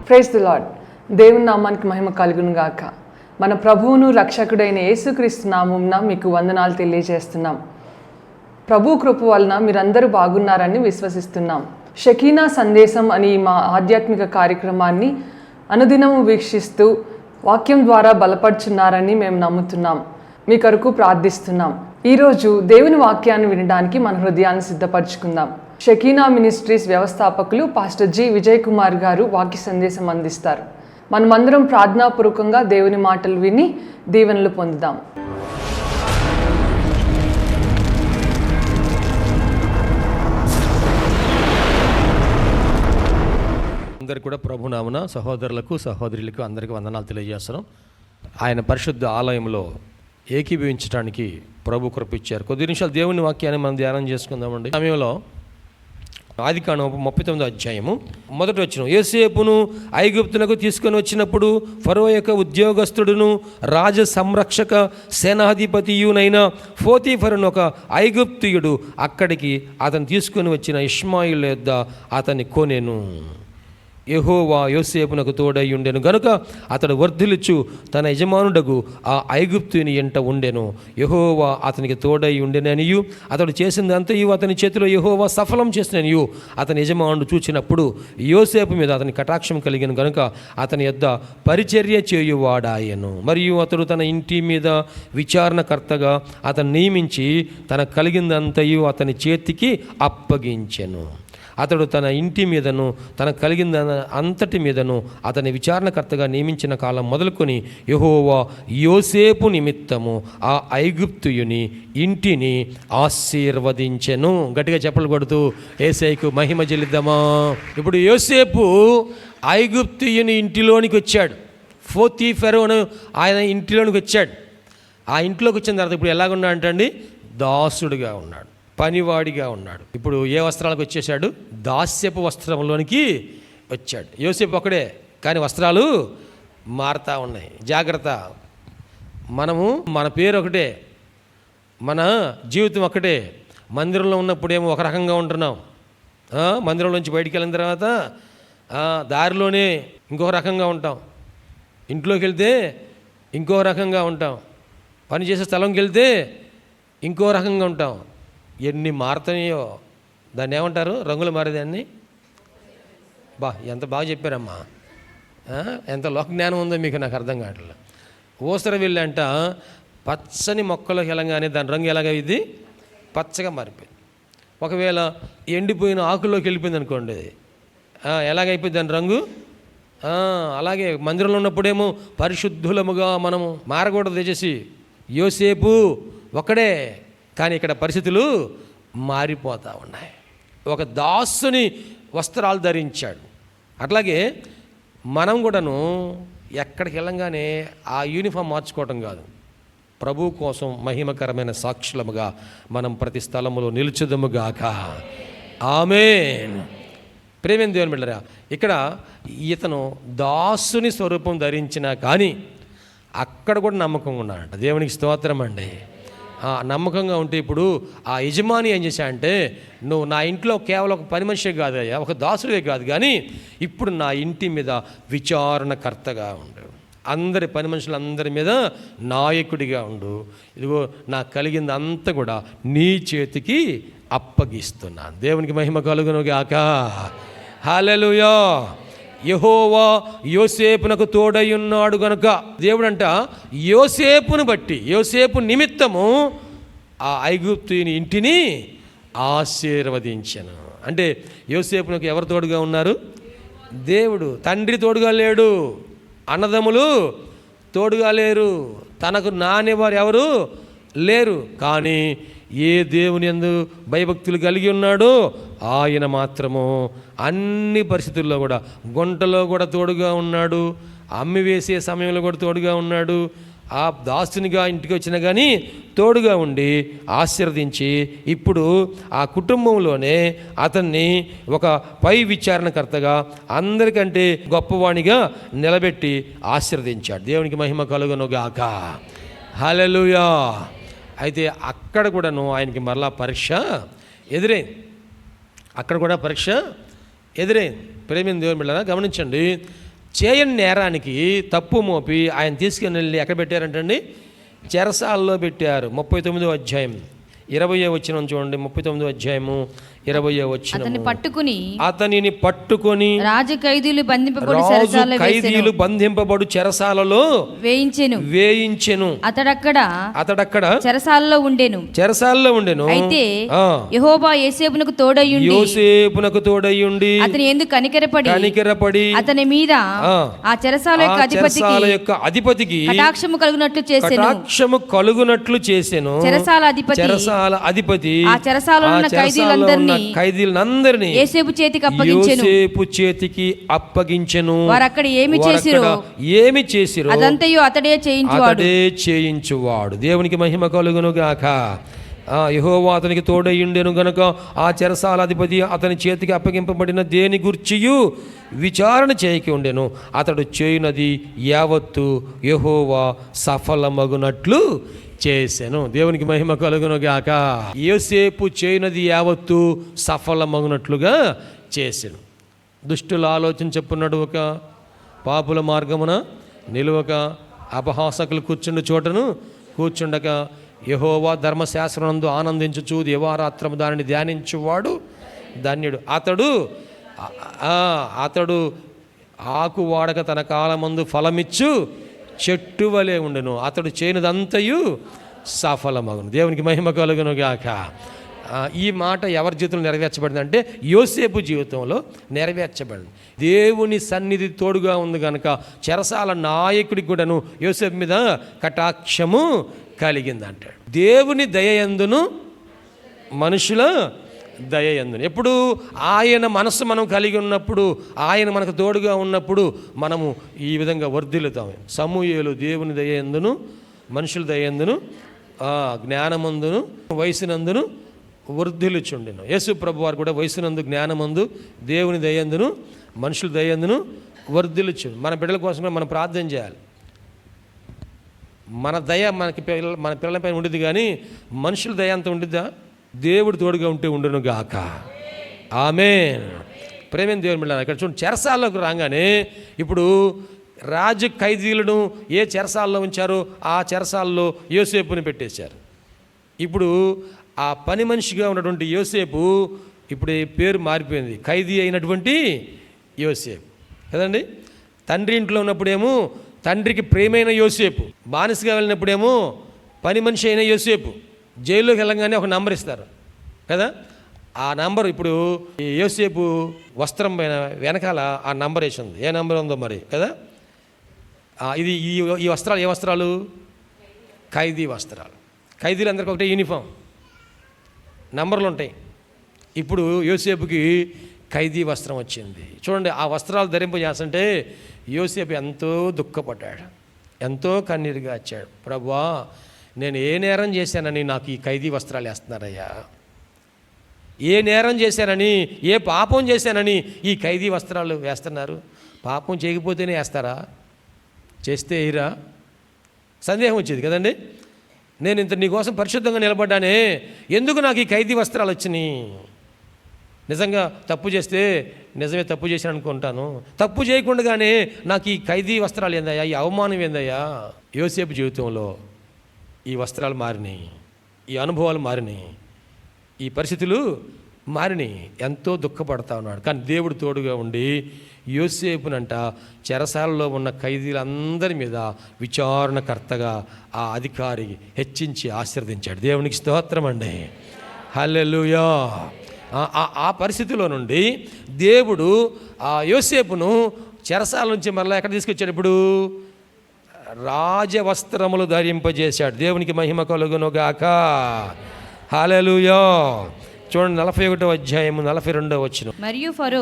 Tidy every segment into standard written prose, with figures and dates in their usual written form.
Praise the lord. దేవుని నామానికి మహిమ కలుగును గాక. మన ప్రభువును రక్షకుడైన యేసుక్రీస్తు నామమున మీకు వందనాలు తెలియజేస్తున్నాం. ప్రభు కృప వలన మీరందరూ బాగున్నారని విశ్వసిస్తున్నాం. షకీనా సందేశం అని మా ఆధ్యాత్మిక కార్యక్రమాన్ని అనుదినము వీక్షిస్తూ వాక్యం ద్వారా బలపడుచున్నారని మేము నమ్ముతున్నాం. మీ కొరకు ప్రార్థిస్తున్నాం. ఈరోజు దేవుని వాక్యాన్ని వినడానికి మన హృదయాన్ని సిద్ధపరచుకుందాం. షకీనా మినిస్ట్రీస్ వ్యవస్థాపకులు పాస్టర్ జి విజయ్ కుమార్ గారు వాక్య సందేశం అందిస్తారు. మనమందరం ప్రార్థనాపూర్వకంగా దేవుని మాటలు విని దీవెనలు పొందుదాం. అందరికి కూడా ప్రభునామన సహోదరులకు సహోదరులకు అందరికీ వందనాలు తెలియజేస్తున్నాం. ఆయన పరిశుద్ధ ఆలయంలో ఏకీభవించడానికి ప్రభు కృప ఇచ్చారు. కొద్ది నిమిషాలు దేవుని వాక్యాన్ని మనం ధ్యానం చేసుకుందామండి. సమయంలో ఆదికాండం 39వ అధ్యాయము 1వ వచనం. యోసేపును ఐగుప్తునకు తీసుకొని వచ్చినప్పుడు ఫరో యొక్క ఉద్యోగస్తుడును రాజ సంరక్షక సేనాధిపతియునైన పోతీఫరును ఒక ఐగుప్తియుడు అక్కడికి అతను తీసుకొని వచ్చిన ఇష్మాయిల్ యొద్ద అతన్ని కొనెను. యెహోవా యోసేపునకు తోడై ఉండెను గనుక అతడు వర్ధిల్లుచు తన యజమానుడగు ఆ ఐగుప్తుని ఎంట ఉండెను. యెహోవా అతనికి తోడై ఉండెననియు అతడు చేసిందంతయు అతని చేతిలో యెహోవా సఫలం చేసిననియు అతని యజమానుడు చూచినప్పుడు యోసేపు మీద అతని కటాక్షం కలిగిన గనుక అతని యొద్ద పరిచర్య చేయువాడాయను. మరియు అతడు తన ఇంటి మీద విచారణకర్తగా అతను నియమించి తన కలిగిందంతయు అతని చేతికి అప్పగించెను. అతడు తన ఇంటి మీదను తన కలిగిన అంతటి మీదను అతని విచారణకర్తగా నియమించిన కాలం మొదలుకొని యెహోవా యోసేపు నిమిత్తము ఆ ఐగుప్తుయుని ఇంటిని ఆశీర్వదించెను. గట్టిగా చెప్పలు కొడుతూ యేసయ్యకు మహిమ చెల్లిద్దామా. ఇప్పుడు యోసేపు ఐగుప్తుయుని ఇంటిలోనికి వచ్చాడు. పోతీఫరు ఆయన ఇంటిలోనికి వచ్చాడు. ఆ ఇంట్లోకి వచ్చిన తర్వాత ఇప్పుడు ఎలాగున్నా అంటండి, దాసుడుగా ఉన్నాడు, పనివాడిగా ఉన్నాడు. ఇప్పుడు ఏ వస్త్రాలకు వచ్చేసాడు? దాస్యపు వస్త్రంలోనికి వచ్చాడు. యోసేపు ఒకడే, కానీ వస్త్రాలు మారుతూ ఉన్నాయి. జాగ్రత్త. మన పేరు ఒకటే, మన జీవితం ఒకటే. మందిరంలో ఉన్నప్పుడేమో ఒక రకంగా ఉంటున్నాం, మందిరం నుంచి బయటికి వెళ్ళిన తర్వాత దారిలోనే ఇంకొక రకంగా ఉంటాం, ఇంట్లోకి వెళ్తే ఇంకో రకంగా ఉంటాం, పనిచేసే స్థలంకి వెళ్తే ఇంకో రకంగా ఉంటాం. ఎన్ని మారుతాయో దాన్ని ఏమంటారు? రంగులు మారేదాన్ని. ఎంత బాగా చెప్పారమ్మా, ఎంత లోక జ్ఞానం ఉందో మీకు నాకు అర్థం కావట్లేదు. ఊసర వెళ్ళి అంట పచ్చని మొక్కలోకి వెళ్ళగానే దాని రంగు ఎలాగ ఇది పచ్చగా మారిపోయింది. ఒకవేళ ఎండిపోయిన ఆకుల్లోకి వెళ్ళిపోయింది అనుకోండి, ఎలాగైపోయింది దాని రంగు. అలాగే మందిరంలో ఉన్నప్పుడేమో పరిశుద్ధులముగా మనము మారకూడదు దయచేసి. యోసేపు ఒకడే, కానీ ఇక్కడ పరిస్థితులు మారిపోతూ ఉన్నాయి. ఒక దాసుని వస్త్రాలు ధరించాడు. అట్లాగే మనం కూడాను ఎక్కడికి వెళ్ళంగానే ఆ యూనిఫామ్ మార్చుకోవటం కాదు, ప్రభు కోసం మహిమకరమైన సాక్షులముగా మనం ప్రతి స్థలములో నిలుచుదముగాక. ఆమేన్. ప్రేమేం దేవుని బిడ్డలారా, ఇక్కడ ఇతను దాసుని స్వరూపం ధరించినా కానీ అక్కడ కూడా నమ్మకంగా ఉన్నాడంట. దేవునికి స్తోత్రం అండి. నమ్మకంగా ఉంటే ఇప్పుడు ఆ యజమాని ఏం చేశాడంటే, నువ్వు నా ఇంట్లో కేవలం ఒక పని మనిషే కాదయ్యా, ఒక దాసుడే కాదు, కానీ ఇప్పుడు నా ఇంటి మీద విచారణకర్తగా ఉండు, అందరి పని మనుషులందరి మీద నాయకుడిగా ఉండు, ఇదిగో నాకు కలిగింది అంతా కూడా నీ చేతికి అప్పగిస్తున్నాను. దేవునికి మహిమ కలుగును గాక. హల్లెలూయా. యెహోవా యోసేపునకు తోడై ఉన్నాడు గనుక దేవుడంట యోసేపును బట్టి, యోసేపు నిమిత్తము ఆ ఐగుప్తుని ఇంటిని ఆశీర్వదించెను. అంటే యోసేపునకు ఎవరు తోడుగా ఉన్నారు? దేవుడు. తండ్రి తోడుగా లేడు, అన్నదమ్ములు తోడుగా లేరు, తనకు నానేవారు ఎవరు లేరు. కానీ ఏ దేవుని యందు భయభక్తులు కలిగి ఉన్నాడో ఆయన మాత్రము అన్ని పరిస్థితుల్లో కూడా, గుంటలో కూడా తోడుగా ఉన్నాడు, అమ్మి వేసే సమయంలో కూడా తోడుగా ఉన్నాడు, ఆ దాసునిగా ఇంటికి వచ్చినా కానీ తోడుగా ఉండి ఆశీర్వదించి ఇప్పుడు ఆ కుటుంబంలోనే అతన్ని ఒక పై విచారణకర్తగా అందరికంటే గొప్పవాణిగా నిలబెట్టి ఆశీర్వదించాడు. దేవునికి మహిమ కలుగును గాక. హల్లెలూయా. అయితే అక్కడ కూడాను ఆయనకి మరలా పరీక్ష ఎదురైంది. అక్కడ కూడా పరీక్ష ఎదురైంది. ప్రేమిన దేవుని బిడ్డలారా గమనించండి, చేయని నేరానికి తప్పు మోపి ఆయన తీసుకుని వెళ్ళి ఎక్కడ పెట్టారంటండి? చెరసాలలో పెట్టారు. 39వ అధ్యాయం 20వ వచనం చూడండి. 39వ అధ్యాయము 20వ వచనం. అతనిని పట్టుకొని రాజు ఖైదీలు బంధింపబడు చెరసాలలో వేయించెను. అతడక్కడ చెరసాలలో ఉండెను. అయితే యెహోవా యోసేపునకు తోడయ్యుండి అతని యందు కనికరపడి అతని మీద ఆ చెరసాల యొక్క అధిపతికి కటాక్షము కలుగునట్లు చేసెను. చెరసాల అధిపతి ఆ చెరసాలలో ఉన్న ఖైదీలందరినీ యోసేపు చేతికి అప్పగించెను. వారు అక్కడ ఏమి చేసిరో అదంతయు అతడే చేయించువాడు. దేవునికి మహిమ కలుగును గాక. యెహోవా అతనికి తోడయ్యుండెను గనుక ఆ చెరసాల అధిపతి అతని చేతికి అప్పగింపబడిన దేని గూర్చియు విచారణ చేయకి ఉండెను. అతడు చేయునది యావత్తు యెహోవా సఫలమగునట్లు చేసెను. దేవునికి మహిమ కలుగును గాక. యోసేపు చేయనది యావత్తు సఫలమగునట్లుగా చేసెను. దుష్టుల ఆలోచన చెప్పున నడువక, పాపుల మార్గమున నిలువక, అపహాసకులు కూర్చుండు చోటను కూర్చుండక, యెహోవా ధర్మశాస్త్రనందు ఆనందించుచు దివారాత్రము దానిని ధ్యానించువాడు ధన్యుడు. అతడు ఆకు వాడక తన కాలమందు ఫలమిచ్చు చెట్టు వలె ఉండెను. అతడు చేయనిదంతయు సఫలమగును. దేవునికి మహిమ కలుగును గాక. ఈ మాట ఎవరి జీవితంలో నెరవేర్చబడింది అంటే యోసేపు జీవితంలో నెరవేర్చబడింది. దేవుని సన్నిధి తోడుగా ఉంది కనుక చెరసాల నాయకుడికి కూడాను యోసేపు మీద కటాక్షము కలిగింది అంటాడు. దేవుని దయయందును మనుషుల దయయందును. ఎప్పుడు ఆయన మనస్సు మనం కలిగి ఉన్నప్పుడు, ఆయన మనకు తోడుగా ఉన్నప్పుడు మనము ఈ విధంగా వర్ధిల్లుతాము. సమూయేలు దేవుని దయయందును మనుషుల దయయందును జ్ఞానమందును వయసునందును వర్ధిల్లుచుండెను. యేసు ప్రభు వారు కూడా వయసునందు జ్ఞానమందు దేవుని దయందును మనుషుల దయందును వర్ధిల్లుచు. మన బిడ్డల కోసం మనం ప్రార్థన చేయాలి. మన దయ మన పిల్లలపైన ఉండిద్ది, కానీ మనుషుల దయ అంత ఉండిద్దా? దేవుడు తోడుగా ఉంటే ఉండును గాక. ఆమేన్. ప్రేమ దేవుని బిడ్డలారా, ఇక్కడ చూడండి, చెరసాల్లోకి రాగానే ఇప్పుడు రాజు ఖైదీలను ఏ చెరసాల్లో ఉంచారో ఆ చెరసాల్లో యోసేపుని పెట్టేశారు. ఇప్పుడు ఆ పని మనిషిగా ఉన్నటువంటి యోసేపు ఇప్పుడు పేరు మారిపోయింది, ఖైదీ అయినటువంటి యోసేపు కదండి. తండ్రి ఇంట్లో ఉన్నప్పుడేమో తండ్రికి ప్రేమైన యోసేపు, బానిసగా వెళ్ళినప్పుడేమో పని మనిషి అయిన యోసేపు. జైల్లోకి వెళ్ళగానే ఒక నంబర్ ఇస్తారు కదా, ఆ నంబర్ ఇప్పుడు యోసేపు వస్త్రం పైన వెనకాల ఆ నంబర్ వేసి ఉంది. ఏ నంబర్ ఉందో మరి కదా. ఇది ఈ వస్త్రాలు ఏ వస్త్రాలు? ఖైదీ వస్త్రాలు. ఖైదీలు అందరికీ ఒకటే యూనిఫామ్, నంబర్లు ఉంటాయి. ఇప్పుడు యోసేపుకి ఖైదీ వస్త్రం వచ్చింది. చూడండి, ఆ వస్త్రాలు ధరింపజేస్తుంటే యోసేపు ఎంతో దుఃఖపడ్డాడు, ఎంతో కన్నీరుగా వచ్చాడు. ప్రభువా, నేను ఏ నేరం చేశానని నాకు ఈ ఖైదీ వస్త్రాలు వేస్తున్నారయ్యా? ఏ నేరం చేశానని, ఏ పాపం చేశానని ఈ ఖైదీ వస్త్రాలు వేస్తున్నారు? పాపం చేయకపోతేనే వేస్తారా? చేస్తే ఇరా? సందేహం వచ్చేది కదండి. నేను ఇంత నీకోసం పరిశుద్ధంగా నిలబడ్డానే, ఎందుకు నాకు ఈ ఖైదీ వస్త్రాలు వచ్చినాయి? నిజంగా తప్పు చేస్తే నిజమే తప్పు చేశాను అనుకుంటాను, తప్పు చేయకుండానే నాకు ఈ ఖైదీ వస్త్రాలు ఏందయ్యా, ఈ అవమానం ఏందయ్యా? యోసేపు జీవితంలో ఈ వస్త్రాలు మారినాయి, ఈ అనుభవాలు మారినాయి, ఈ పరిస్థితులు మారినాయి. ఎంతో దుఃఖపడతా ఉన్నాడు. కానీ దేవుడు తోడుగా ఉండి యోసేపునంట చెరసాలలో ఉన్న ఖైదీలందరి మీద విచారణకర్తగా ఆ అధికారి హెచ్చించి ఆశీర్వదించాడు. దేవునికి స్తోత్రం అండి. హల్లెలూయా. ఆ పరిస్థితిలో నుండి దేవుడు ఆ యోసేపును చెరసాల నుంచి మరలా ఎక్కడ తీసుకొచ్చాడు? ఇప్పుడు రాజవస్త్రములు ధరింపజేశాడు. దేవునికి మహిమ కలుగును గాక. హల్లెలూయా. చూడండి, 41వ అధ్యాయము 42వ వచనం. మరియు ఫరో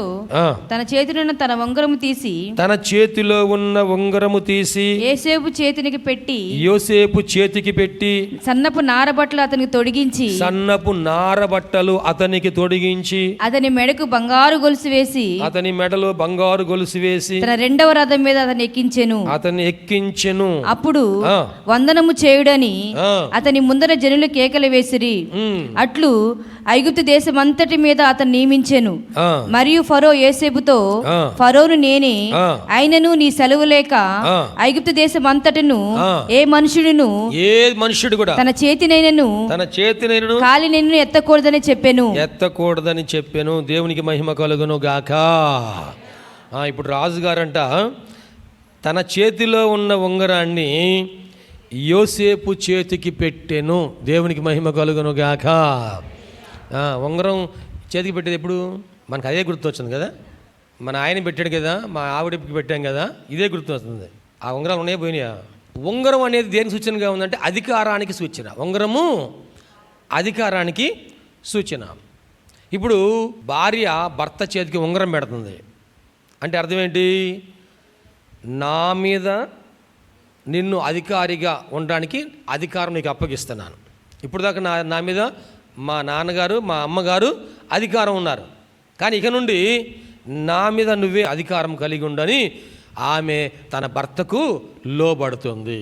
తన చేతిలో ఉన్న తన ఉంగరము తీసి, తన చేతిలో ఉన్న ఉంగరము తీసి యోసేపు చేతికి పెట్టి సన్నపు నారబట్టలు అతనికి తొడిగించి అతని మెడకు బంగారు గొలుసు వేసి, అతని మెడలో బంగారు గొలుసు వేసి తన రెండవ రథం మీద అతన్ని ఎక్కించెను. అప్పుడు వందనము చేయుడని అతని ముందర జనులు కేకలు వేసిరి. అట్లు ఐగుప్తు ఐగుప్తు దేశమంతటి మీద అతను నియమించెను. ఆ. మరియు ఫరో యోసేపుతో, ఆ. ఫరోను నేనే, ఆ. అయినను నీ సెలవు లేక ఆ. ఐగుప్తు దేశమంతటిను ఆ. ఏ మనుషుడును ఏ మనుషుడు కూడా తన చేతినైనను తన చేతినైనను కాలినైనను ఎత్తకూడదని చెప్పెను. ఎత్తకూడదని చెప్పాను. దేవునికి మహిమ కలుగును గాక. ఇప్పుడు రాజుగారంట తన చేతిలో ఉన్న ఉంగరాన్ని యోసేపు చేతికి పెట్టెను. దేవునికి మహిమ కలుగును గాక. ఉంగరం చేతికి పెట్టేది ఎప్పుడు? మనకు అదే గుర్తొచ్చింది కదా, మన ఆయన పెట్టాడు కదా, మా ఆవిడకి పెట్టాం కదా, ఇదే గుర్తొస్తుంది. ఆ ఉంగరాలు ఉన్నాయా పోయినాయా? ఉంగరం అనేది దేనికి సూచనగా ఉందంటే అధికారానికి సూచన. ఉంగరము అధికారానికి సూచన. ఇప్పుడు భార్య భర్త చేతికి ఉంగరం పెడుతుంది అంటే అర్థం ఏంటి? నా మీద నిన్ను అధికారిగా ఉండడానికి అధికారం నీకు అప్పగిస్తున్నాను. ఇప్పుడు దాకా నా మీద మా నాన్నగారు మా అమ్మగారు అధికారం ఉన్నారు, కానీ ఇక నుండి నా మీద నువ్వే అధికారం కలిగి ఉండని ఆమె తన భర్తకు లోబడుతుంది.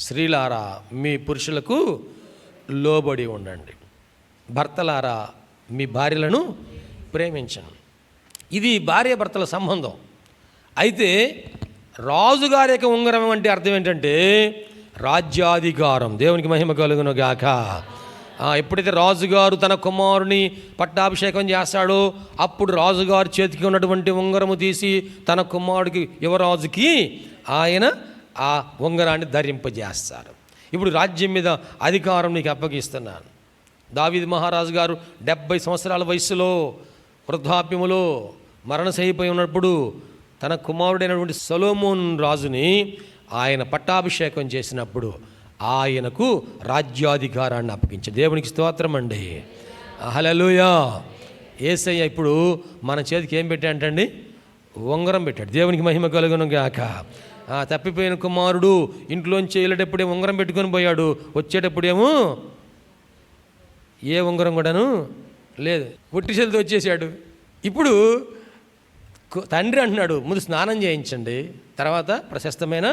స్త్రీలారా మీ పురుషులకు లోబడి ఉండండి, భర్తలారా మీ భార్యలను ప్రేమించండి. ఇది భార్యాభర్తల సంబంధం. అయితే రాజుగారి యొక్క ఉంగరం అంటే అర్థం ఏంటంటే రాజ్యాధికారం. దేవునికి మహిమ కలుగును గాక. ఎప్పుడైతే రాజుగారు తన కుమారుని పట్టాభిషేకం చేస్తాడో అప్పుడు రాజుగారు చేతికి ఉన్నటువంటి ఉంగరము తీసి తన కుమారుడికి యువరాజుకి ఆయన ఆ ఉంగరాన్ని ధరింపజేస్తారు. ఇప్పుడు రాజ్యం మీద అధికారం నీకు అప్పగిస్తున్నాను. దావీదు మహారాజు గారు 70 సంవత్సరాల వయసులో వృద్ధాప్యములో మరణశయ్యపై ఉన్నప్పుడు తన కుమారుడైనటువంటి సొలొమోన్ రాజుని ఆయన పట్టాభిషేకం చేసినప్పుడు ఆయనకు రాజ్యాధికారాన్ని అప్పగించాడు. దేవునికి స్తోత్రం అండి. హల్లెలూయా. యేసయ్య ఇప్పుడు మన చేతికి ఏం పెట్టాడంటండి? ఉంగరం పెట్టాడు. దేవునికి మహిమ కలుగును గాక. తప్పిపోయిన కుమారుడు ఇంట్లోంచి వెళ్ళేటప్పుడేమో ఉంగరం పెట్టుకొని పోయాడు, వచ్చేటప్పుడేమో ఏ ఉంగరం కూడాను లేదు, ఒట్టి చేతితో వచ్చేసాడు. ఇప్పుడు తండ్రి అంటున్నాడు, ముందు స్నానం చేయించండి, తర్వాత ప్రశస్తమైన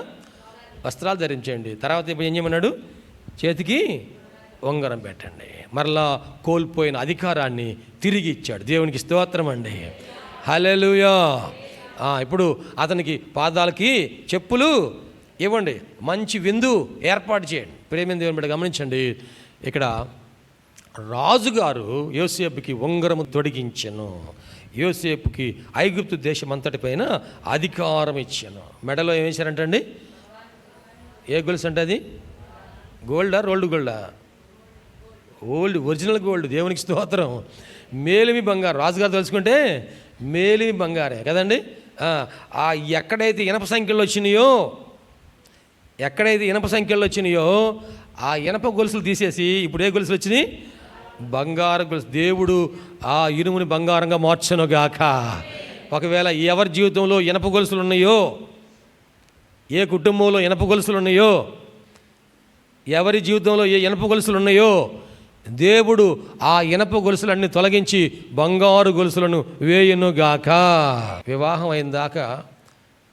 వస్త్రాలు ధరించండి, తర్వాత ఇప్పుడు ఏం చేయమన్నాడు? చేతికి ఉంగరం పెట్టండి. మరలా కోల్పోయిన అధికారాన్ని తిరిగి ఇచ్చాడు. దేవునికి స్తోత్రం అండి. హల్లెలూయా. ఇప్పుడు అతనికి పాదాలకి చెప్పులు ఇవ్వండి, మంచి విందు ఏర్పాటు చేయండి. ప్రేమ దేవుని బిడ్డ గమనించండి, ఇక్కడ రాజుగారు యోసేపుకి ఉంగరము తొడిగించెను. యోసేపుకి ఐగుప్తు దేశం అంతటి పైన అధికారం ఇచ్చాను. మెడలో ఏం వేశారంటండి? ఏ గొలుసు అంటే అది? గోల్డా రోల్డ్ గోల్డా? Old, original gold. దేవునికి స్తోత్రం. మేలిమి బంగారు. రాజుగారు తెలుసుకుంటే మేలిమి బంగారే కదండి. ఎక్కడైతే ఇనప సంఖ్యలు వచ్చినాయో ఆ ఇనప గొలుసులు తీసేసి ఇప్పుడు ఏ గొలుసులు వచ్చినాయి? బంగారు గొలుసు. దేవుడు ఆ ఇనుముని బంగారంగా మార్చను గాక. ఒకవేళ ఎవరి జీవితంలో ఇనప గొలుసులు ఉన్నాయో, ఏ కుటుంబంలో ఇనప గొలుసులు ఉన్నాయో, ఎవరి జీవితంలో ఏ ఇనప గొలుసులు ఉన్నాయో దేవుడు ఆ ఇనప గొలుసులన్నీ తొలగించి బంగారు గొలుసులను వేయును గాక. వివాహం అయిన దాకా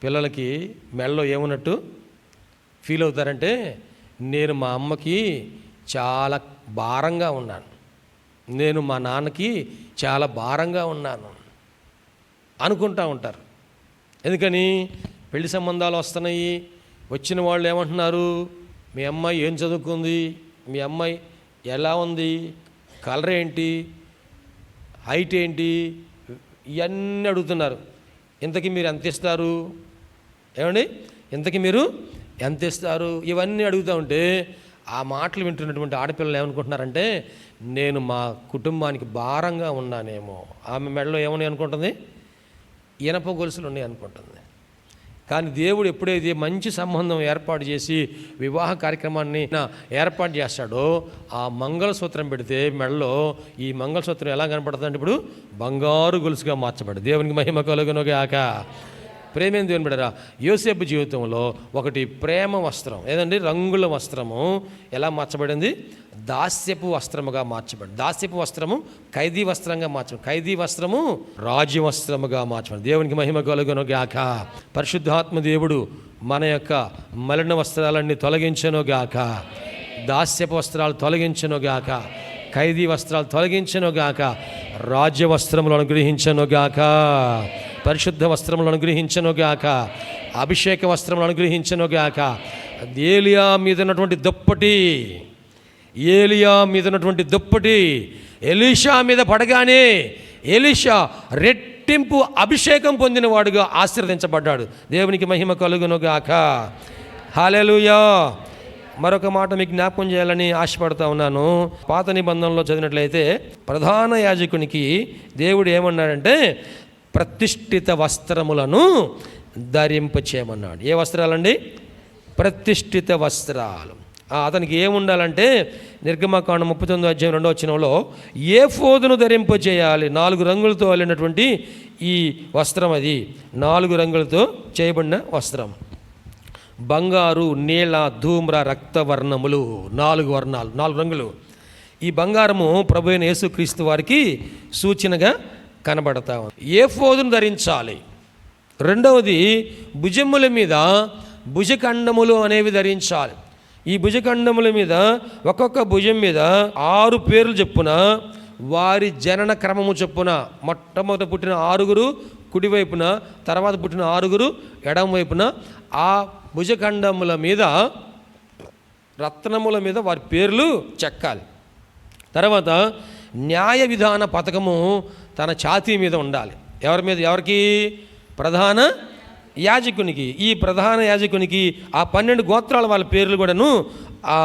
పిల్లలకి మెడలో ఏమున్నట్టు ఫీల్ అవుతారంటే, నేను మా అమ్మకి చాలా భారంగా ఉన్నాను, నేను మా నాన్నకి చాలా భారంగా ఉన్నాను అనుకుంటూ ఉంటారు. ఎందుకని? పెళ్లి సంబంధాలు వస్తున్నాయి. వచ్చిన వాళ్ళు ఏమంటున్నారు? మీ అమ్మాయి ఏం చదువుకుంది, మీ అమ్మాయి ఎలా ఉంది, కలర్ ఏంటి, హైట్ ఏంటి, ఇవన్నీ అడుగుతున్నారు. ఇంతకీ మీరు ఎంత ఇస్తారు? ఏమండి, ఇంతకీ మీరు ఎంత ఇస్తారు? ఇవన్నీ అడుగుతూ ఉంటే ఆ మాటలు వింటున్నటువంటి ఆడపిల్లలు ఏమనుకుంటున్నారంటే, నేను మా కుటుంబానికి భారంగా ఉన్నానేమో. ఆమె మెడలో ఏమని అనుకుంటుంది? ఇనప గొలుసులు ఉన్నాయి అనుకుంటుంది. కానీ దేవుడు ఎప్పుడైతే మంచి సంబంధం ఏర్పాటు చేసి వివాహ కార్యక్రమాన్ని ఏర్పాటు చేస్తాడో ఆ మంగళసూత్రం పెడితే మెడలో ఈ మంగళసూత్రం ఎలా కనపడుతుందంటే ఇప్పుడు బంగారు గొలుసుగా మార్చబడి. దేవునికి మహిమ కలుగును గాక. ప్రేమేం దేవుని బిడ్డరా, యోసేపు జీవితంలో ఒకటి ప్రేమ వస్త్రం, ఏదండి రంగుల వస్త్రము ఎలా మార్చబడింది? దాస్యపు వస్త్రముగా మార్చబడింది. దాస్యపు వస్త్రము ఖైదీ వస్త్రంగా మార్చబడి, ఖైదీ వస్త్రము రాజ్య వస్త్రముగా మార్చబడింది. దేవునికి మహిమ కలుగును గాక. పరిశుద్ధాత్మ దేవుడు మన యొక్క మలిన వస్త్రాలన్నీ తొలగించను గాక, దాస్యపు వస్త్రాలు తొలగించను గాక. ఖైదీ వస్త్రాలు తొలగించనుగాక, రాజ్య వస్త్రములు అనుగ్రహించనుగాక, పరిశుద్ధ వస్త్రములు అనుగ్రహించనుగాక, అభిషేక వస్త్రములు అనుగ్రహించనుగాక. ఏలియా మీద ఉన్నటువంటి దుప్పటి ఎలీషా మీద పడగానే ఎలీషా రెట్టింపు అభిషేకం పొందినవాడుగా ఆశీర్వదించబడ్డాడు. దేవునికి మహిమ కలుగునుగాక. హల్లెలూయా. మరొక మాట మీకు జ్ఞాపకం చేయాలని ఆశపడతా ఉన్నాను. పాత నిబంధనలో చదివినట్లయితే ప్రధాన యాజకునికి దేవుడు ఏమన్నాడంటే ప్రతిష్ఠిత వస్త్రములను ధరింపచేయమన్నాడు. ఏ వస్త్రాలండి? ప్రతిష్ఠిత వస్త్రాలు. అతనికి ఏముండాలంటే నిర్గమకాండం 39:2 ఏఫోదును ధరింపచేయాలి. 4 రంగులతో అల్లినటువంటి ఈ వస్త్రం, అది 4 రంగులతో చేయబడిన వస్త్రం. బంగారు, నీల, ధూమ్ర, రక్తవర్ణములు, 4 వర్ణాలు, 4 రంగులు. ఈ బంగారము ప్రభు అయిన యేసుక్రీస్తు వారికి సూచనగా కనబడతా ఉంది. ఏఫోదును ధరించాలి. రెండవది, భుజముల మీద భుజఖండములు అనేవి ధరించాలి. ఈ భుజఖండముల మీద ఒక్కొక్క భుజం మీద 6 పేర్లు చెప్పున, వారి జనన క్రమము చొప్పున, మొట్టమొదట పుట్టిన 6 కుడివైపున, తర్వాత పుట్టిన 6 ఎడమ వైపున, ఆ భుజఖండముల మీద రత్నముల మీద వారి పేర్లు చెక్కాలి. తర్వాత న్యాయ విధాన పథకము తన ఛాతీ మీద ఉండాలి. ఎవరి మీద? ఎవరికి? ప్రధాన యాజకునికి. ఈ ప్రధాన యాజకునికి ఆ 12 గోత్రాల వాళ్ళ పేర్లు కూడాను ఆ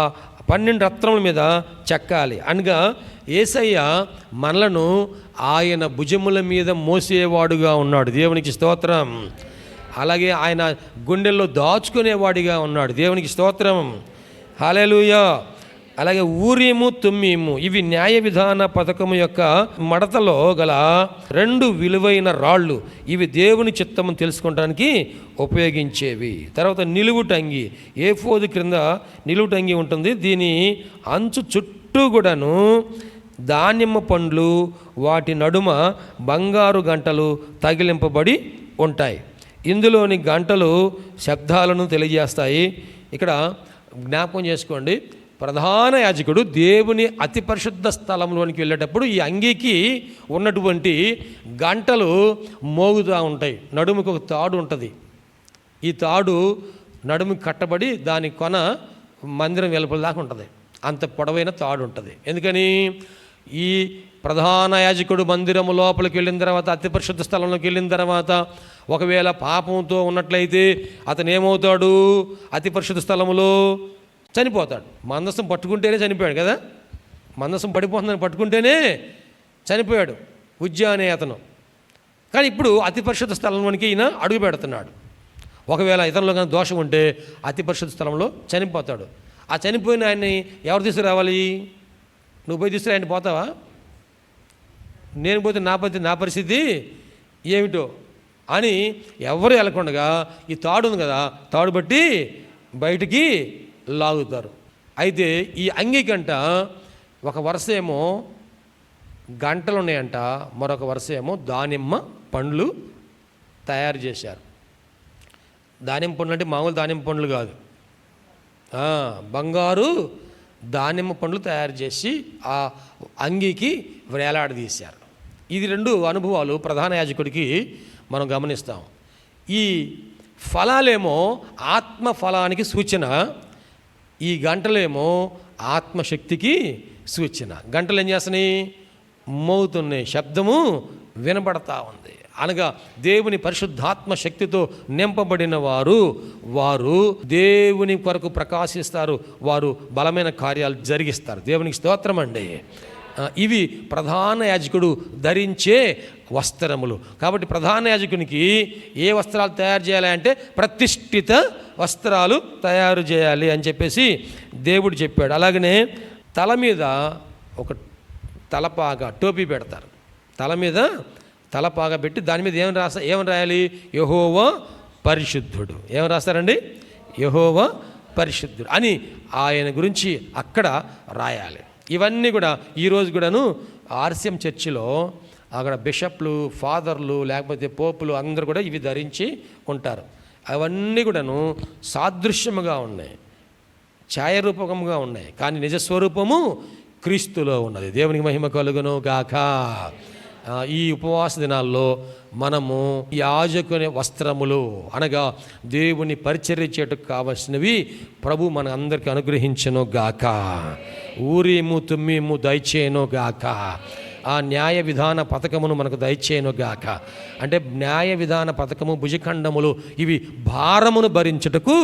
12 రత్నముల మీద చెక్కాలి. అనగా యేసయ్య మనలను ఆయన భుజముల మీద మోసేవాడుగా ఉన్నాడు. దేవునికి స్తోత్రం. అలాగే ఆయన గుండెల్లో దాచుకునేవాడిగా ఉన్నాడు. దేవునికి స్తోత్రం. హల్లెలూయా. అలాగే ఊరీము, తుమ్మీము, ఇవి న్యాయ విధాన పథకము యొక్క మడతలో గల 2 విలువైన రాళ్ళు. ఇవి దేవుని చిత్తము తెలుసుకోవడానికి ఉపయోగించేవి. తర్వాత నిలువుటంగి. ఏఫోదు క్రింద నిలువుటంగి ఉంటుంది. దీని అంచు చుట్టూ కూడాను దానిమ్మ పండ్లు, వాటి నడుమ బంగారు గంటలు తగిలింపబడి ఉంటాయి. ఇందులోని గంటలు శబ్దాలను తెలియజేస్తాయి. ఇక్కడ జ్ఞాపకం చేసుకోండి, ప్రధాన యాజకుడు దేవుని అతి పరిశుద్ధ స్థలంలోనికి వెళ్ళేటప్పుడు ఈ అంగీకి ఉన్నటువంటి గంటలు మోగుతూ ఉంటాయి. నడుముకు ఒక తాడు ఉంటుంది. ఈ తాడు నడుముకి కట్టబడి దాని కొన మందిరం వెలుపల దాకా ఉంటుంది. అంత పొడవైన తాడు ఉంటుంది. ఎందుకని? ఈ ప్రధాన యాజకుడు మందిరము లోపలికి వెళ్ళిన తర్వాత, అతి పరిశుద్ధ స్థలంలోకి వెళ్ళిన తర్వాత, ఒకవేళ పాపంతో ఉన్నట్లయితే అతను ఏమవుతాడు? అతి పరిశుద్ధ స్థలములో చనిపోతాడు. మందసం పట్టుకుంటేనే చనిపోయాడు కదా. మందసం పడిపోతుందని పట్టుకుంటేనే చనిపోయాడు ఉజ్జా అనే అతను. కానీ ఇప్పుడు అతి పరిశుద్ధ స్థలంలోనికి ఈయన అడుగు పెడుతున్నాడు. ఒకవేళ ఇతనిలో కానీ దోషం ఉంటే అతి పరిశుద్ధ స్థలంలో చనిపోతాడు. ఆ చనిపోయిన ఆయన్ని ఎవరు తీసుకురావాలి? నువ్వు పోయి తీసుకురా, ఆయన పోతావా? నేను పోతే నా పరిస్థితి ఏమిటో అని ఎవరు వెళ్ళకుండగా ఈ తాడు ఉంది కదా, తాడు బట్టి బయటికి లాగుతారు. అయితే ఈ అంగీకంట ఒక వరుస ఏమో గంటలు ఉన్నాయంట, మరొక వరుస ఏమో దానిమ్మ పండ్లు తయారు చేశారు. దానిమ్మ పండ్లు అంటే మామూలు దానిమ్మ పండ్లు కాదు, బంగారు దానిమ్మ పండ్లు తయారు చేసి ఆ అంగీకి వేలాడదీశారు. ఇది 2 అనుభవాలు ప్రధాన యాజకుడికి మనం గమనిస్తాం. ఈ ఫలాలేమో ఆత్మ ఫలానికి సూచన, ఈ గంటలేమో ఆత్మశక్తికి సూచన. గంటలు ఏం చేస్తున్నాయి? మోగుతున్నాయి, శబ్దము వినబడతా ఉంది. అనగా దేవుని పరిశుద్ధాత్మ శక్తితో నింపబడిన వారు దేవుని కొరకు ప్రకాశిస్తారు. వారు బలమైన కార్యాలు జరిగిస్తారు. దేవునికి స్తోత్రం అండి. ఇవి ప్రధాన యాజకుడు ధరించే వస్త్రములు. కాబట్టి ప్రధాన యాజకునికి ఏ వస్త్రాలు తయారు చేయాలి అంటే ప్రతిష్ఠిత వస్త్రాలు తయారు చేయాలి అని చెప్పేసి దేవుడు చెప్పాడు. అలాగనే తల మీద ఒక తలపాగా, టోపీ పెడతారు. తల మీద తలపాగా పెట్టి దాని మీద ఏమని రాయాలి? యెహోవా పరిశుద్ధుడు. ఏమని రాస్తారండి? యెహోవా పరిశుద్ధుడు అని ఆయన గురించి అక్కడ రాయాలి. ఇవన్నీ కూడా ఈరోజు కూడాను ఆర్సిఎం చర్చిలో అక్కడ బిషప్లు, ఫాదర్లు, లేకపోతే పోపులు అందరూ కూడా ఇవి ధరించి ఉంటారు. అవన్నీ కూడాను సాదృశ్యముగా ఉన్నాయి, ఛాయారూపకంగా ఉన్నాయి. కానీ నిజస్వరూపము క్రీస్తులో ఉన్నది. దేవునికి మహిమ కలుగును గాక. ఈ ఉపవాస దినాల్లో మనము యాజకుని వస్త్రములు అనగా దేవుని పరిచర్య చేయటకు కావలసినవి ప్రభు మన అందరికీ అనుగ్రహించను గాక. ఊరీము తుమ్మీము దయచేయను గాక. ఆ న్యాయ విధాన పథకమును మనకు దయచేయను గాక. అంటే న్యాయ విధాన పథకము, భుజఖండములు ఇవి భారమును భరించుటకు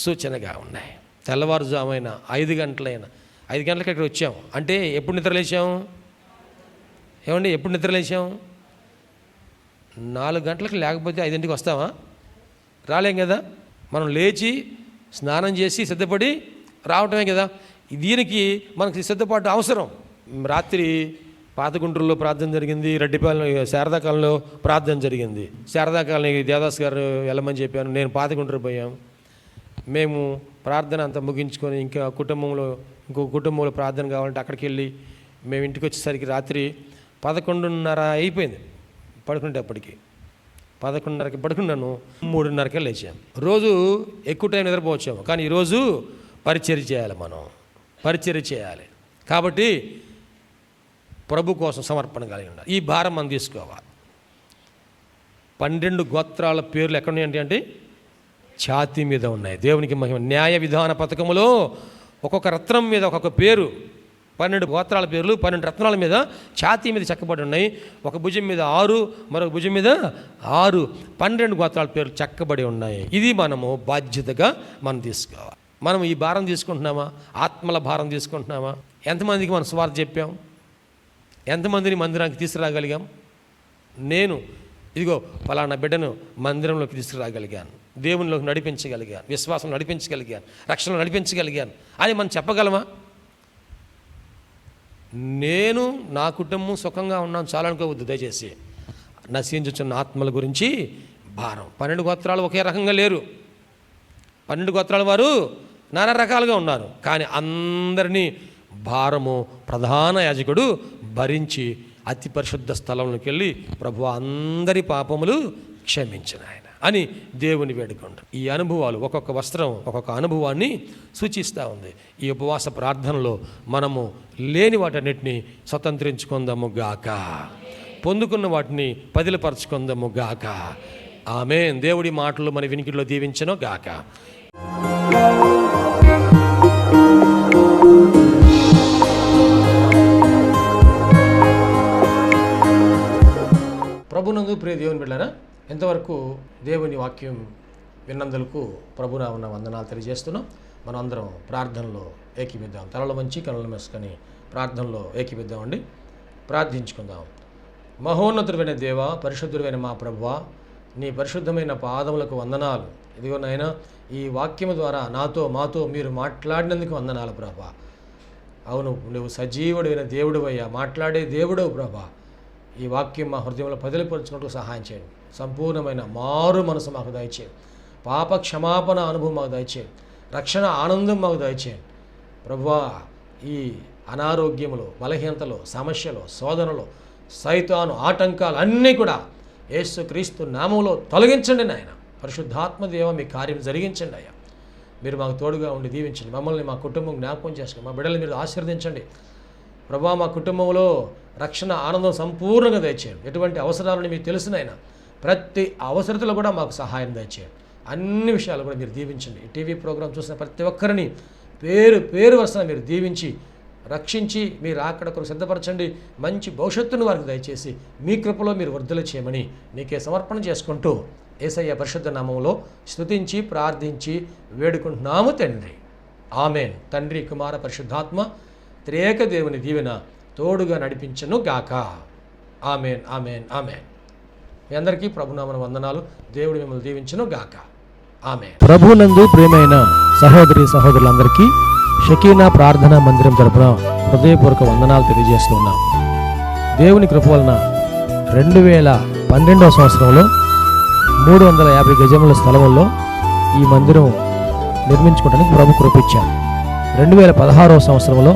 సూచనగా ఉన్నాయి. తెల్లవారుజామైన 5 గంటలకి ఇక్కడ వచ్చాం అంటే ఎప్పుడు నిద్రలేసాం? ఏమండి, ఎప్పుడు నిద్రలేసాం? 4 గంటలకు లేకపోతే 5ంటికి వస్తామా? రాలేం కదా. మనం లేచి స్నానం చేసి సిద్ధపడి రావటమే కదా. దీనికి మనకి సిద్ధపాటు అవసరం. రాత్రి పాతగుంటూరులో ప్రార్థన జరిగింది, రెడ్డిపాలెం శారదాకాలంలో ప్రార్థన జరిగింది. శారదాకాలనీ దేవదాస్ గారు వెళ్ళమని చెప్పాను, నేను పాతగుంటూరు పోయాం. మేము ప్రార్థన అంతా ముగించుకొని ఇంకో కుటుంబంలో ప్రార్థన కావాలంటే అక్కడికి వెళ్ళి మేము ఇంటికి వచ్చేసరికి రాత్రి 11:30 అయిపోయింది. పడుకునేటప్పటికి 11:30కి పడుకున్నాను, 3:30కే లేచాము. రోజు ఎక్కువ టైం నిద్రపోవచ్చాము, కానీ ఈరోజు పరిచర్య చేయాలి. మనం పరిచర్య చేయాలి కాబట్టి ప్రభు కోసం సమర్పణ కలిగి ఉండాలి. ఈ భారం మనం తీసుకోవాలి. 12 గోత్రాల పేర్లు ఎక్కడ ఉన్నాయంటే అంటే ఛాతీ మీద ఉన్నాయి. దేవునికి మహిమ. న్యాయ విధాన పథకములో ఒక్కొక్క రత్నం మీద ఒక్కొక్క పేరు, 12 గోత్రాల పేర్లు 12 రత్నాల మీద ఛాతీ మీద చెక్కబడి ఉన్నాయి. ఒక భుజం మీద 6, మరొక భుజం మీద 6, 12 గోత్రాల పేర్లు చెక్కబడి ఉన్నాయి. ఇది మనము బాధ్యతగా మనం తీసుకోవాలి. మనం ఈ భారం తీసుకుంటున్నామా? ఆత్మల భారం తీసుకుంటున్నామా? ఎంతమందికి మనం స్వార్థ చెప్పాం? ఎంతమందిని మందిరానికి తీసుకురాగలిగాం? నేను ఇదిగో ఫలానా బిడ్డను మందిరంలోకి తీసుకురాగలిగాను, దేవునిలోకి నడిపించగలిగాను, విశ్వాసం నడిపించగలిగాను, రక్షణ నడిపించగలిగాను అని మనం చెప్పగలమా? నేను నా కుటుంబం సుఖంగా ఉన్నాను చాలనుకోవద్దు. దయచేసి నశించుచున్న ఆత్మల గురించి భారం. 12 గోత్రాలు ఒకే రకంగా లేరు. 12 గోత్రాల వారు నానా రకాలుగా ఉన్నారు. కానీ అందరినీ భారము ప్రధాన యాజకుడు భరించి అతి పరిశుద్ధ స్థలంలోకి వెళ్ళి ప్రభు అందరి పాపములు క్షమించిన ఆయన అని దేవుని వేడుకుంటారు. ఈ అనుభవాలు, ఒక్కొక్క వస్త్రం ఒక్కొక్క అనుభవాన్ని సూచిస్తూ ఉంది. ఈ ఉపవాస ప్రార్థనలో మనము లేని వాటన్నిటిని స్వతంత్రించుకుందాము గాక, పొందుకున్న వాటిని పదిలపరచుకుందాము గాక. ఆమేన్. దేవుడి మాటలు మన వినికిడిలో దీవించను గాక. ప్రభునందు ప్రియ దేవుని బిడ్డలారా, ఎంతవరకు దేవుని వాక్యం విన్నందులకు ప్రభునామమున వందనాలు తెలియజేస్తున్నాం. మనం అందరం ప్రార్థనలో ఏకీపిద్దాం. తలలు వంచి కనులు మూసుకొని ప్రార్థనలో ఏకీపిద్దామండి. ప్రార్థించుకుందాం. మహోన్నతుడైన దేవ, పరిశుద్ధుడైన మా ప్రభువా, నీ పరిశుద్ధమైన పాదములకు వందనాలు. ఇదిగో నాయనా, ఈ వాక్యము ద్వారా మాతో మీరు మాట్లాడినందుకు వందనాలు ప్రభా. అవును, నువ్వు సజీవుడైన దేవుడు అయ్యా, మాట్లాడే దేవుడవు ప్రభా. ఈ వాక్యం మా హృదయంలో పదిలిపరుచుకుంటూ సహాయం చేయండి. సంపూర్ణమైన మారు మనసు మాకు దయచేయండి. పాప క్షమాపణ అనుభవం మాకు దయచేయండి. రక్షణ ఆనందం మాకు దయచేయండి ప్రభువా. ఈ అనారోగ్యములు, బలహీనతలు, సమస్యలు, శోధనలు, సైతాను ఆటంకాలు అన్నీ కూడా యేసుక్రీస్తు నామములో తొలగించండి నాయన. పరిశుద్ధాత్మ దేవ, మీ కార్యం జరిగించండి అయ్యా. మీరు మాకు తోడుగా ఉండి దీవించండి. మమ్మల్ని, మా కుటుంబం జ్ఞాపకం చేసుకోండి. మా బిడ్డలు మీరు ఆశీర్వదించండి ప్రభువా. మా కుటుంబంలో రక్షణ ఆనందం సంపూర్ణంగా దయచేయండి. ఎటువంటి అవసరాలని మీకు తెలుసునైనా ప్రతి అవసరతలో కూడా మాకు సహాయం దయచేయండి. అన్ని విషయాలు కూడా మీరు దీవించండి. ఈ టీవీ ప్రోగ్రాం చూసిన ప్రతి ఒక్కరిని పేరు వరుసన మీరు దీవించి రక్షించి మీరు అక్కడ కొరకు సిద్ధపరచండి. మంచి భవిష్యత్తును వారికి దయచేసి మీ కృపలో మీరు వర్ధలు చేయమని నీకే సమర్పణ చేసుకుంటూ యేసయ్య పరిశుద్ధ నామములో స్తుతించి ప్రార్థించి వేడుకుంటున్నాము తండ్రి. ఆమేన్. తండ్రి, కుమార, పరిశుద్ధాత్మ త్రియేక దేవుని దీవెన తోడుగా నడిపించను గాక. ఆమేన్, ఆమేన్, ఆమేన్. మీ అందరికీ ప్రభునామన వందనాలు. దేవుడు మిమ్మల్ని దీవించను గాక. ఆమేన్. ప్రభునందు ప్రియమైన సహోదరి సహోదరులందరికీ షకీనా ప్రార్థనా మందిరం తరపున హృదయపూర్వక వందనాలు తెలియజేస్తున్నాం. దేవుని కృప వలన 2012వ సంవత్సరంలో 350 గజముల స్థలంలో ఈ మందిరం నిర్మించుకోవడానికి ప్రభు కృపించారు. 2016వ సంవత్సరంలో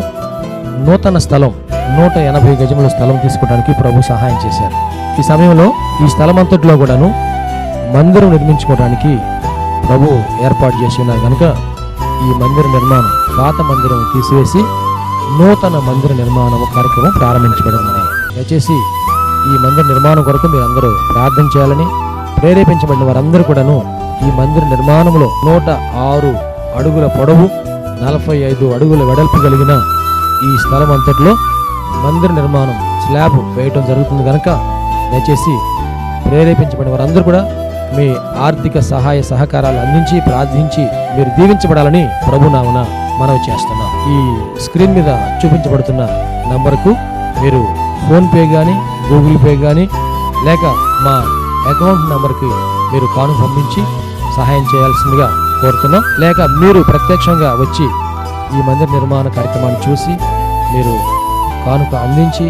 నూతన స్థలం 180 గజముల స్థలం తీసుకోవడానికి ప్రభు సహాయం చేశారు. ఈ సమయంలో ఈ స్థలం అంతట్లో కూడాను మందిరం నిర్మించుకోవడానికి ప్రభు ఏర్పాటు చేసి ఉన్నారు కనుక ఈ మందిర నిర్మాణం, పాత మందిరం తీసివేసి నూతన మందిర నిర్మాణ కార్యక్రమం ప్రారంభించబడింది. దయచేసి ఈ మందిర నిర్మాణం కొరకు మీరు అందరూ ప్రార్థన చేయాలని, ప్రేరేపించబడిన వారందరూ కూడాను ఈ మందిర నిర్మాణంలో 106 అడుగుల పొడవు 45 అడుగుల వెడల్పు కలిగిన ఈ స్థలం అంతట్లో మందిర నిర్మాణం స్లాబ్ వేయటం జరుగుతుంది కనుక దయచేసి ప్రేరేపించబడిన వారందరూ కూడా మీ ఆర్థిక సహాయ సహకారాలు అందించి ప్రార్థించి మీరు దీవించబడాలని ప్రభునామన మనవి చేస్తున్నాం. ఈ స్క్రీన్ మీద చూపించబడుతున్న నంబర్కు మీరు ఫోన్పే కానీ గూగుల్ పే కానీ లేక మా అకౌంట్ నంబర్కి మీరు కానుక పంపించి సహాయం చేయాల్సిందిగా కోరుతున్నాం. లేక మీరు ప్రత్యక్షంగా వచ్చి ఈ మందిర నిర్మాణ కార్యక్రమాన్ని చూసి మీరు కానుక అందించి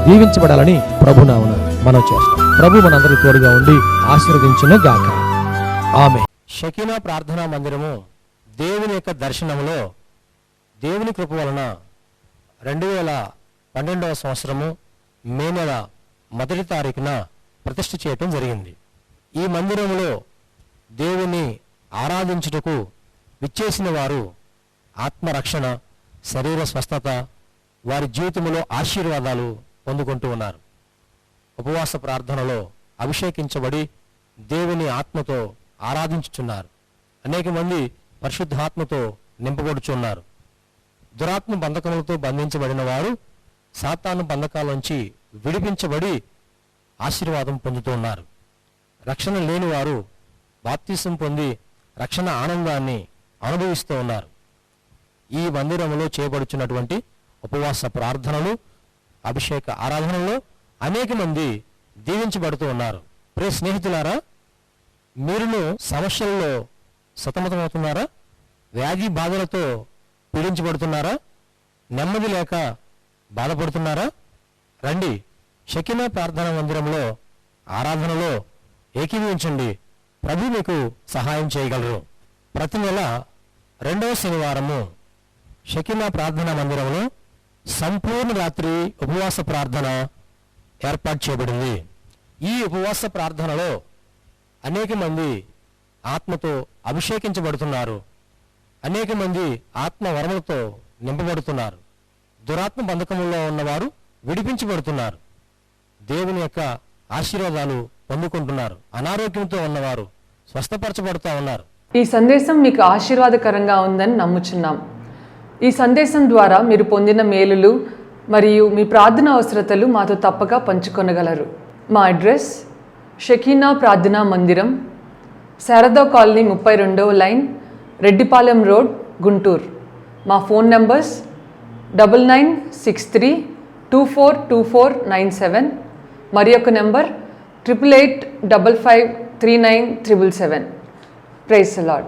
దీవించబడాలని ప్రభునామన మనం చేస్తాం. ప్రభు మనందరికీ తోడుగా ఉండి ఆశీర్వదించును గాక. ఆమె. షకీనా ప్రార్థనా మందిరము దేవుని యొక్క దర్శనములో దేవుని కృప వలన 2012వ సంవత్సరము మే నెల 1వ తారీఖున ప్రతిష్ఠ చేయటం జరిగింది. ఈ మందిరంలో దేవుని ఆరాధించుటకు విచ్చేసిన వారు ఆత్మరక్షణ, శరీర స్వస్థత, వారి జీవితంలో ఆశీర్వాదాలు పొందుకుంటూ ఉన్నారు. ఉపవాస ప్రార్థనలో అభిషేకించబడి దేవుని ఆత్మతో ఆరాధించుచున్నారు. అనేక మంది పరిశుద్ధాత్మతో నింపబడుచున్నారు. దురాత్మ బంధకములతో బంధించబడిన వారు సాతాను బంధకాల విడిపించబడి ఆశీర్వాదం పొందుతూ ఉన్నారు. రక్షణ లేని వారు బాప్తిసం పొంది రక్షణ ఆనందాన్ని అనుభవిస్తూ ఉన్నారు. ఈ మందిరంలో చేయబడుచున్నటువంటి ఉపవాస ప్రార్థనలు, అభిషేక ఆరాధనలో అనేక మంది దీవించబడుతూ ఉన్నారు. ప్రియ స్నేహితులారా, మీరును సమస్యల్లో సతమతమవుతున్నారా? వ్యాధి బాధలతో పీడించబడుతున్నారా? నెమ్మది లేక బాధపడుతున్నారా? రండి, షకీనా ప్రార్థనా మందిరంలో ఆరాధనలో ఏకీభవించండి. ప్రభు మీకు సహాయం చేయగలరు. ప్రతి నెల 2వ శనివారము షకీనా ప్రార్థనా మందిరంలో సంపూర్ణ రాత్రి ఉపవాస ప్రార్థన ఏర్పాటు చేయబడింది. ఈ ఉపవాస ప్రార్థనలో అనేక మంది ఆత్మతో అభిషేకించబడుతున్నారు. అనేక మంది ఆత్మ వరములతో నింపబడుతున్నారు. దురాత్మ బంధకముల్లో ఉన్నవారు విడిపించబడుతున్నారు. దేవుని యొక్క ఆశీర్వాదాలు పొందుకుంటున్నారు. అనారోగ్యంతో ఉన్నవారు స్వస్థపరచబడుతూ ఉన్నారు. ఈ సందేశం మీకు ఆశీర్వాదకరంగా ఉందని నమ్ముచున్నాం. ఈ సందేశం ద్వారా మీరు పొందిన మేలులు మరియు మీ ప్రార్థన అవసరతలు మాతో తప్పక పంచుకొనగలరు. మా అడ్రస్ షకీనా ప్రార్థనా మందిరం, శారదా కాలనీ 32వ లైన్, రెడ్డిపాలెం రోడ్, గుంటూరు. మా ఫోన్ నంబర్స్ 9963242497, మరి ఒక నెంబర్ 8885539777. Praise the lord.